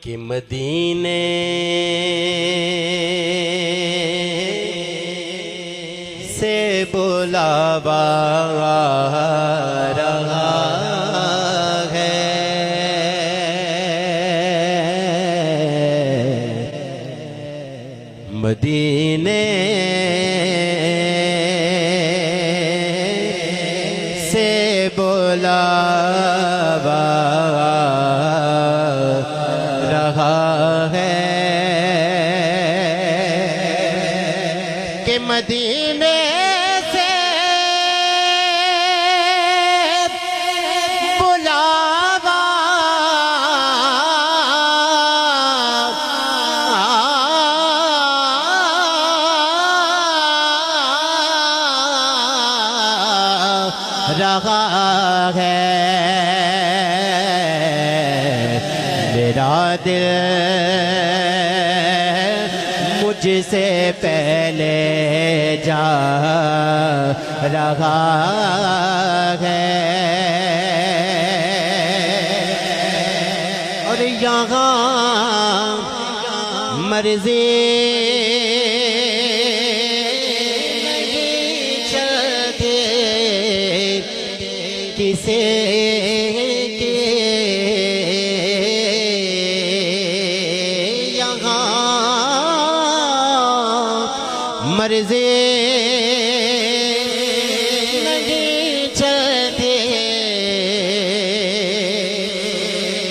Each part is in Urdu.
کہ مدینے سے بلاوا رہا ہے، مدینے سے بلاوا رہا ہے کہ مدینے سے بلاوا رہا ہے۔ میرا دل مجھ سے پہلے جا رہا ہے، اور یہاں مرضی نہیں چلتی کسی کی، مرضی نہیں چلتی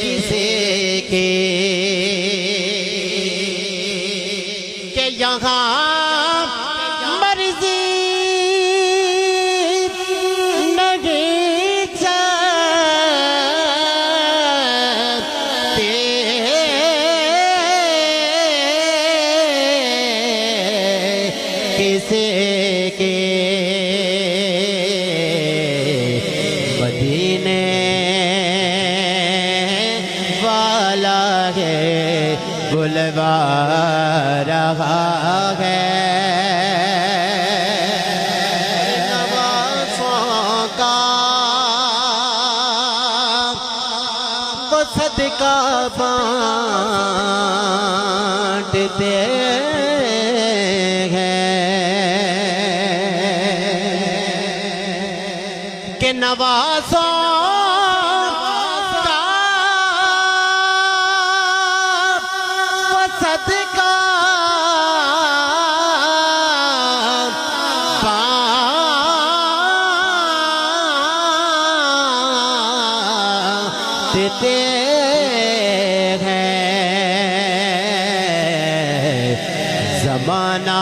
کسی کی، کہ یہاں مرضی نہیں چلتی کسی کے، مدینے والا ہے بلوا رہا ہے، نوازوں کا وہ صدقہ بانٹتے کہ نوازوں کا وہ صدقہ دیتے ہیں، زمانہ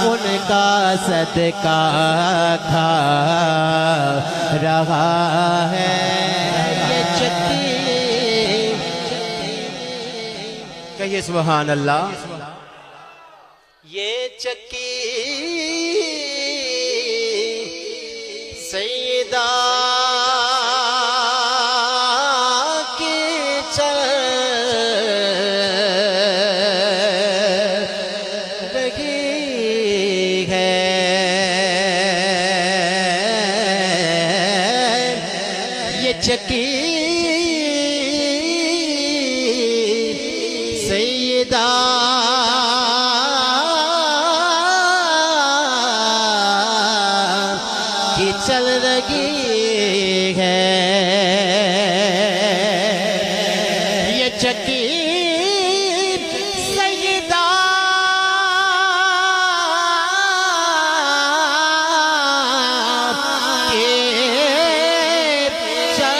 ان کا صدقہ کھا رہا ہے۔ یہ چکی، کہیے سبحان اللہ، یہ چکی سیدہ کی چل رہی ہے، یہ چکی سیدہ کی چل رہی ہے، یہ چکی سیدہ کی چل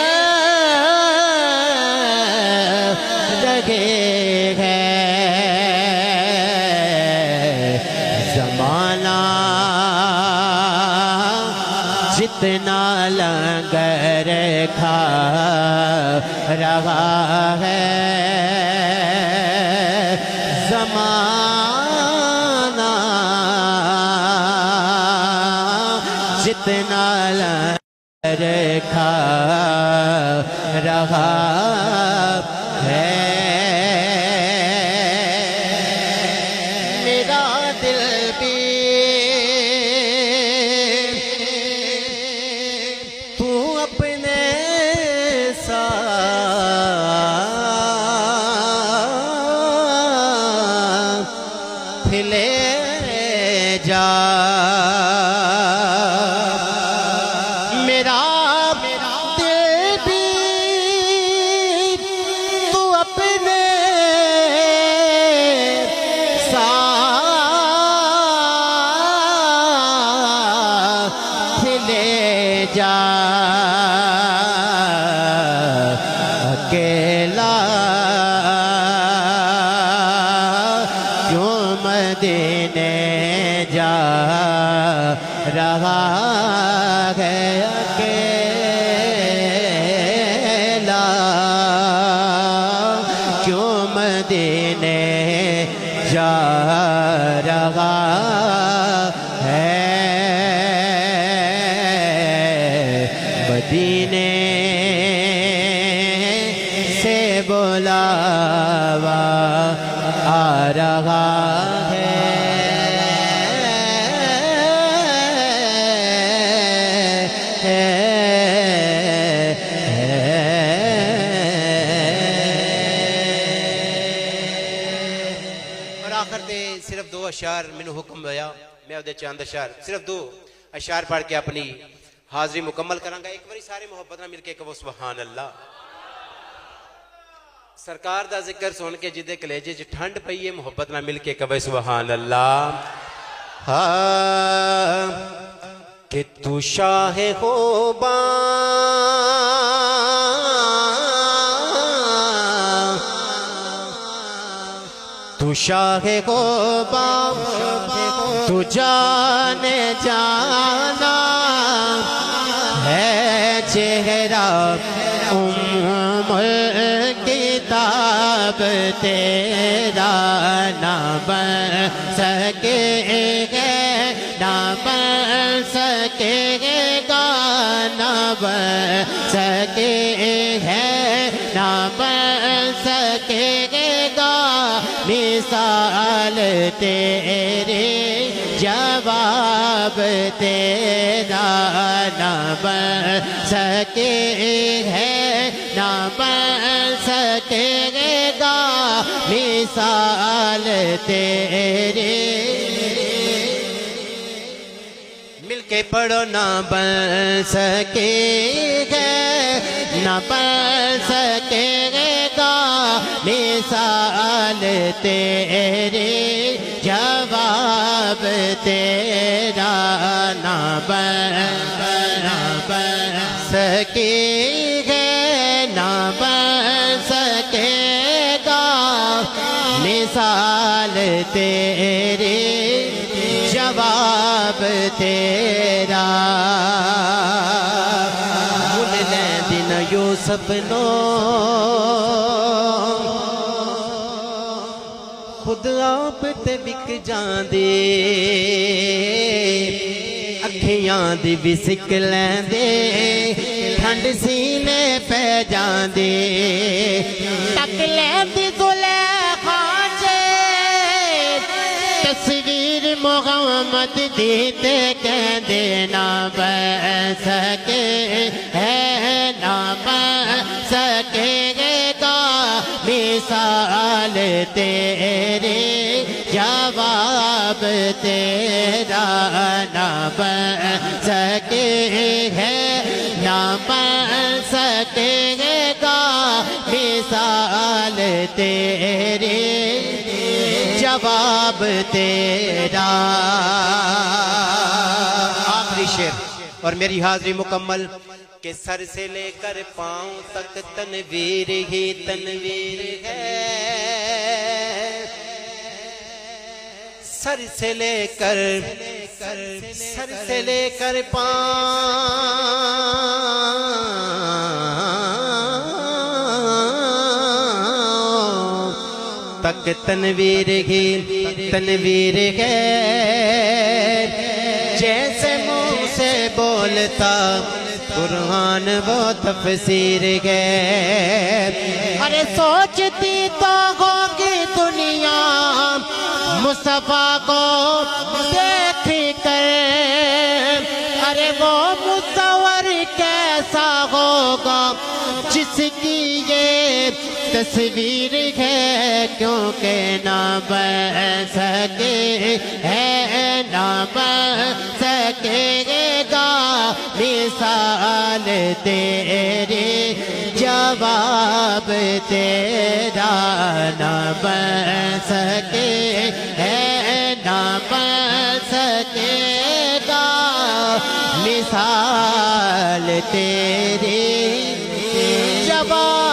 رہی ہے، زمانہ جتنا لنگر کھا رہا ہے، زمانہ جتنا لنگر کھا رہا ہے، میرا دل بھی لے جا اکیلا کیوں مدینے جا رہا ہے اکیلا کیوں مدینے جا رہا ہے مدینے سے بلاوا آ رہا ہے اور آخر تے صرف دو اشعار مینوں حکم ہویا میں اودے چند اشعار صرف دو اشعار پڑھ کے اپنی حاضری مکمل کروں گا. ایک باری سارے محبت نہ مل کے کہو سبحان اللہ. سرکار دا ذکر سن کے جدے کلیجے چ ٹھنڈ پئی ہے محبت نہ مل کے کہو سبحان اللہ. ہاں کہ تو شاہ خوباں تو شاہ خوباں تو جان جانا ہے چہرہ ام الکتاب تیرا نہ بن سکے گے نہ بن سکے گا نہ بن سکے ہے نہ بن سکے گا مثال تیرے جواب تیرا نہ بن سکے ہے نہ بن سکے گا مثال تیرے. مل کے پڑھو نہ بن سکے گا نہ بن سکے گا مثال تیرے جواب تیرا نہ بن سکے گا نہ بن سکے گا مثال تیرے جواب تیرا. بھول لیں دن یوسف نو خود آپ تے بک جاندے اکھیاں دی بھی سک لیندے ٹھنڈ سینے پہ جاندے تک لیندی زلیخا چے تصویر محمد دیتے کہندے نہ بن سکے ہے نہ بن سکے گا مثال تیرے جواب تیرا نہ بن سکے ہے نہ بن سکے گا مثال تیرے جواب تیرا. آخری شعر اور میری حاضری مکمل کہ سر سے لے کر پاؤں تک تنویر ہی تنویر ہے. سر سے لے کر پاؤں تک تنویر ہی تنویر ہے. جیسے منہ سے بولتا قرآن وہ تفسیر ہے. ارے سوچتی تو ہوگی دنیا مصطفیٰ کو دیکھ کر ارے وہ مصور کیسا ہوگا جس کی یہ تصویر ہے کیونکہ نہ بن سکے ہے نہ بن سکے گا مثال تیرے جواب تیرا نہ بن سکے ہے نہ بن سکے گا مثال تیری جواب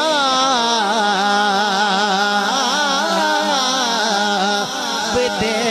دے